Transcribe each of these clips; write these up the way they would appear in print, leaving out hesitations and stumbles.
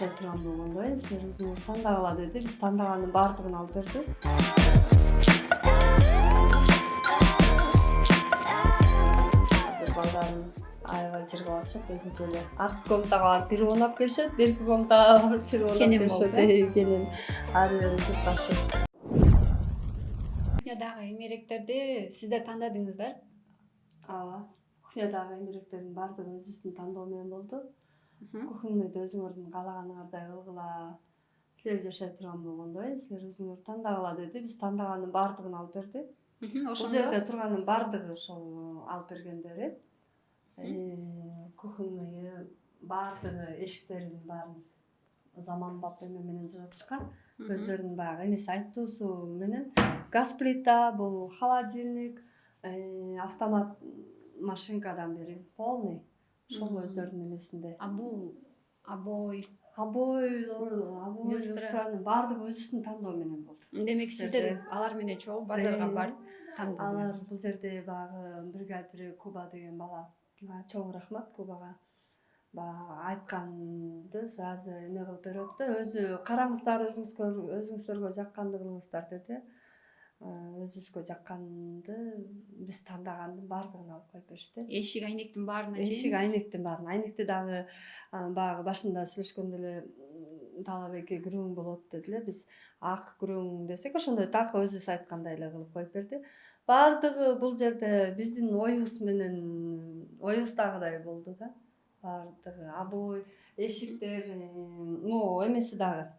жашай турган болгондо силер өзүңөр тандагыла деди. Биз тандаганын баардыгын алып берди. Азыр балдарым аябай жыргап атышат. Өзүнчө эле арткы комнатага барып бир оонап келишет, берки комнатага барып бир оонап Кенен келишет. Кенен ары бери жырташып. Кухнядагы эмеректерди сиздер тандадыңыздар. Ооба. Кухнядагы эмеректердин баардыгы өзүбүздүн тандоо менен болду. Кухнеде өзүңөрдүн каалаганыңардай кылгыла. Силер жашай турган болгондо силер өзүңөр тандагыла деди. Биз тандаганын баардыгын алып берди. Бул жерде Ошондо турганын баардыгы ошол алып бергендери. Кухнеyi баардыгы эшиктерин баарын заманбап эме менен жаратышкан. Өздөрүнүн баягы эмеси айтуусу менен газ плита, бул холодильник, автомат машинкадан бери полный ошол өздөрүнүн эмесинде. а бул обой. Люстранын баардыгы өзүбүздүн тандоо менен болду. Демек сиздер алар менен чогуу базарга барып Алар тандадыңыз. бул жерде баягы бригадир Куба деген бала, чоң рахмат Кубага. Баягы айтканды сразу эме кылып берет да, өзү караңыздар, өзүңүздөргө жакканды кылыңыздар деди. Өзүбүзгө жакканды биз тандагандын баардыгын алып коюп беришти. Эшик айнектин баарына Эшик айнектин баарын. Айнекти дагы баягы башында сүйлөшкөндө эле талабеке күрөң болот дедиле. Биз ак күрөң десек, ошондой так өзүбүз айткандай эле кылып коюп берди. Баардыгы бул жерде биздин оюбуз менен оюбуздагыдай болду да. Баардыгы обой, эшиктер, эмеси дагы.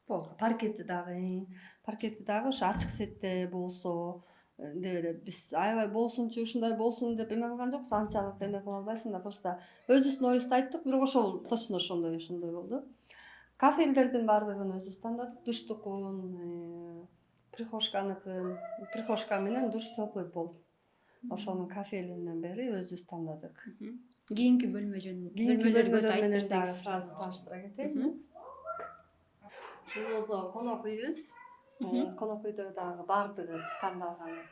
Паркети дагы ошо ачык сетте болсо деп эле биз аябай болсунчу, ушундай болсун деп эме кылган жокпуз. Анчалык эме кыла албайсың да, просто өзүбүздүн оюбузду айттык, бирок ошол точно ошондой болду. Кафелдердин баардыгын өзүбүз тандадык. Душтукун, прихожка менен душ теплый пол. Ошонун кафелинен бери өзүбүз тандадык. Кийинки бөлмөлөргө Бөлмөлөр менен айтып дагы берсеңиз. сразу тааныштыра кетейинби? Бул болсо конок үйүбүз. Конок үйдө дагы баардыгы тандалганы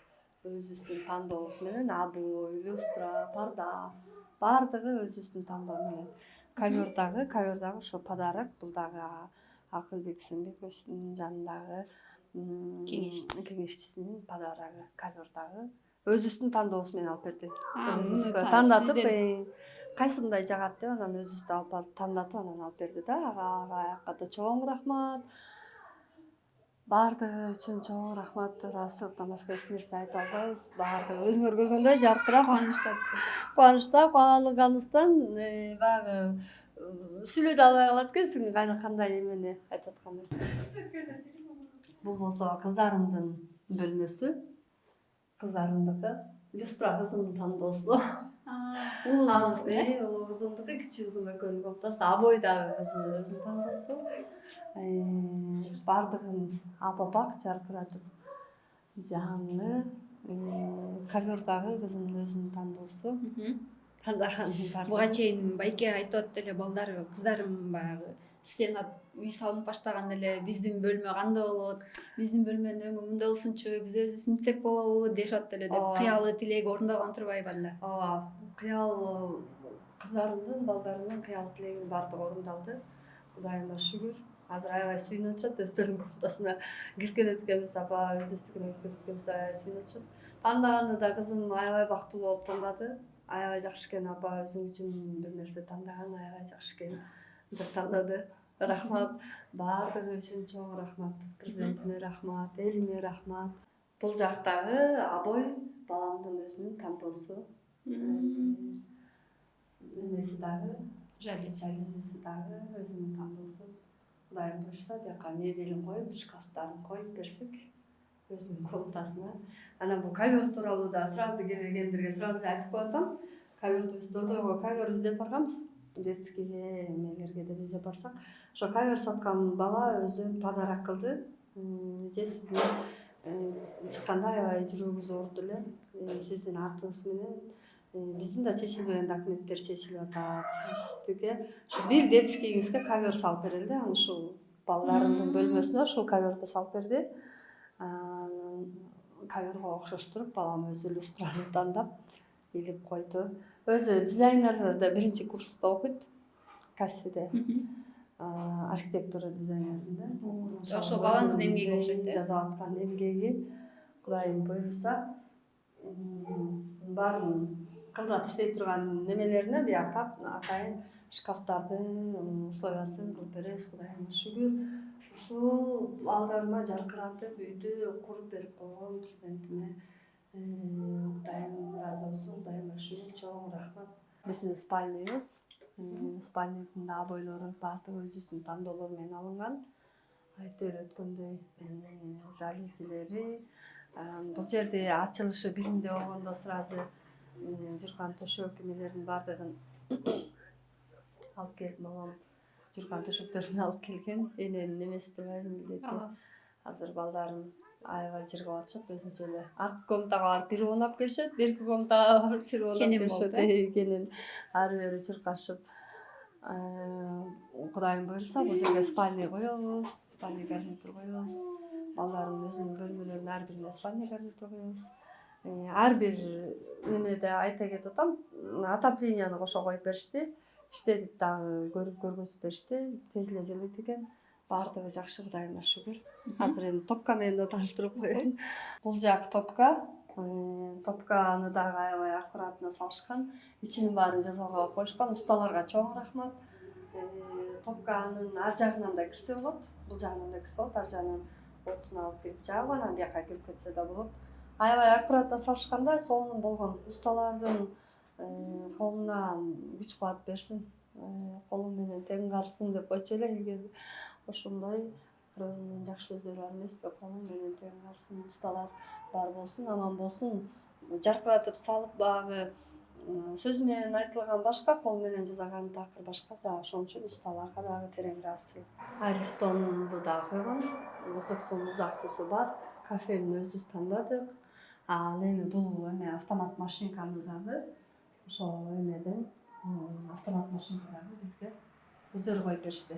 өзүбүздүн тандообуз менен, обой, люстра, парда баардыгы өзүбүздүн тандоо менен. Ковер дагы ошо подарок. Бул дагы Акылбек Сенбековичтин жанындагы кеңешчисинин подарогу. Ковер дагы өзүбүздүн тандообуз менен алып берди. Өзүбүзгө тандатып, кайсындай жагат деп анан өзүбүздү алып барып тандатып анан алып берди да. Ага да чоң рахмат. Баардыгы үчүн чоң рахмат. Ыраазычылыктан башка эч нерсе айта албайбыз. Баардыгы өзүңөр көргөндөй жаркырап, кубанычта кубанганыбыздан баягы сүйлөй да албай калат экенсиң, кандай эмени айтып атканын. Бул болсо кыздарымдын бөлмөсү. Кыздарымдыкы. Люстра кызымдын тандоосу. Улуу кызымдыкы, кичүү кызым экөөнүн комнатасы. Обой дагы кызымдын өзүнүн тандоосу. Баардыгын апапак жаркыратып жаңы. Ковер дагы кызымдын өзүнүн тандоосу. Тандаганын баардыгы. Буга чейин Байке айтып атты эле, балдар, кыздарым баягы стена үй салынып баштаганда эле биздин бөлмө кандай болот, биздин бөлмөнүн өңү мындай болсунчу, биз өзүбүз мынтсек болобу дешип атты эле деп. Кыялы тилеги орундалган турбайбы анда? Ооба, кыял кыздарымдын, балдарымдын кыял тилегинин баардыгы орундалды. Кудайыма шүгүр. Азыр аябай сүйүнүп атышат, өздөрүнүн комнатасына кирип кетет экенбиз, апа өзүбүздүкүнө кирип кетет экенбиз, аябай сүйүнүп атышат. Тандаганды да кызым аябай бактылуу болуп тандады. Аябай жакшы экен, апа өзүң үчүн бир нерсе тандаган аябай жакшы экен деп тандады. Рахмат, баардыгы үчүн чоң рахмат. Президентиме рахмат, элиме рахмат. Бул жактагы обой баламдын өзүнүн тандоосу. Эмеси дагы, жалюзиси дагы өзүнүн тандоосу. Кудайым буюрса, бияка мебелин коюп, шкафтарын коюп берсек өзүнүн комнатасына. Анан бул ковер тууралуу да сразу келгендерге сразу айтып коюп атам. Коверди биз додойго ковер издеп барганбыз. Детскийге, эмелерге деп издеп барсак, ошо ковер саткан бала өзү подарок кылды. Же сиздин чыкканда аябай жүрөгүбүз ооруду эле. Сиздин артыңыз менен биздин да чечилбеген документтер чечилип атат. Сиздике ошо бир детскийиңизге ковер салып берели да. Анан ушул балдарымдын бөлмөсүнө ушул коверди салып берди. Анан коверго окшоштуруп балам өзү люстраны тандап илип койду. Өзү дизайнерде биринчи курста окуйт, Кассиде. архитектура дизайнеринде. Ошо балаңыздын эмгеги окшойт жазып аткан эмгеги. Кудайым буйруса баарын кылдат иштей турган немелерине бияка атайын шкафтарды условиясын кылып беребиз. Кудайыма шүгүр. Ушул алдарыма жаркыратып үйдү куруп берип койгон президентиме Кудайым ыраазы болсун. Кудайыма шүгүр, чоң рахмат. Биздин спальныйыбыз. Спальныйдын да бойлору баардыгы өзүбүздүн тандоолор менен алынган. Айтып өткөндөй жалюзилери. Бул жерде ачылышы биринде болгондо сразу журган төшөк эмелердин баардыгын алып келип мамам журган төшөктөрүн алып келген. Эненин немеси турбайбы милдети. Азыр балдарым аябай жыргап атышат. Өзүнчө эле аркы комнатага барып бир оонап келишет, берки комнатага барып бир оонап келишет. Кенен ары бери чуркашып. Кудайым буйруса бул жерге спальня коебуз, спальня гарнитур коебуз. Балдарымдын өзүнүн бөлмөлөрүнүн ар бирине спальня гарнитур коебуз. Ар бир немеде айта кетип атам, отопленияны кошо коюп беришти. Иштедик дагы көргөзүп беришти. Тез эле жылыйт экен. Баардыгы жакшы, Кудайыма шүгүр. Азыр эми топка менен да тааныштырып коеюн. Бул жак топка. Топканы дагы аябай аккуратно салышкан. Ичинин баарын жазалгап коюшкан. Усталарга чоң рахмат. Топканын ар жагынан да кирсе болот. Бул жагынан да кирсе болот. Ар жагынан отун алып келип жагып анан бияка кирип кетсе да болот. Аябай аккуратно салышканда сонун болгон. Усталардын колуна күч кубат берсин. Колу менен тең карысын деп койчу эле илгери. Ошондой кыргызымдын жакшы сөздөрү бар эмеспи? Колу менен тең карысын, усталар бар болсун, аман болсун. Жаркыратып салып багы сөз менен айтылган башка, кол менен жасаган такыр башка да. Ошон үчүн усталарга дагы терең ыраазычылык. Аристонду дагы койгон. Ызык суу, муздак суусу бар. Кофени өзүбүз тандадык. Ал эми бул автомат машинканы дагы ошол эмеден автомат машинка дагы бизге өздөрү коюп беришти.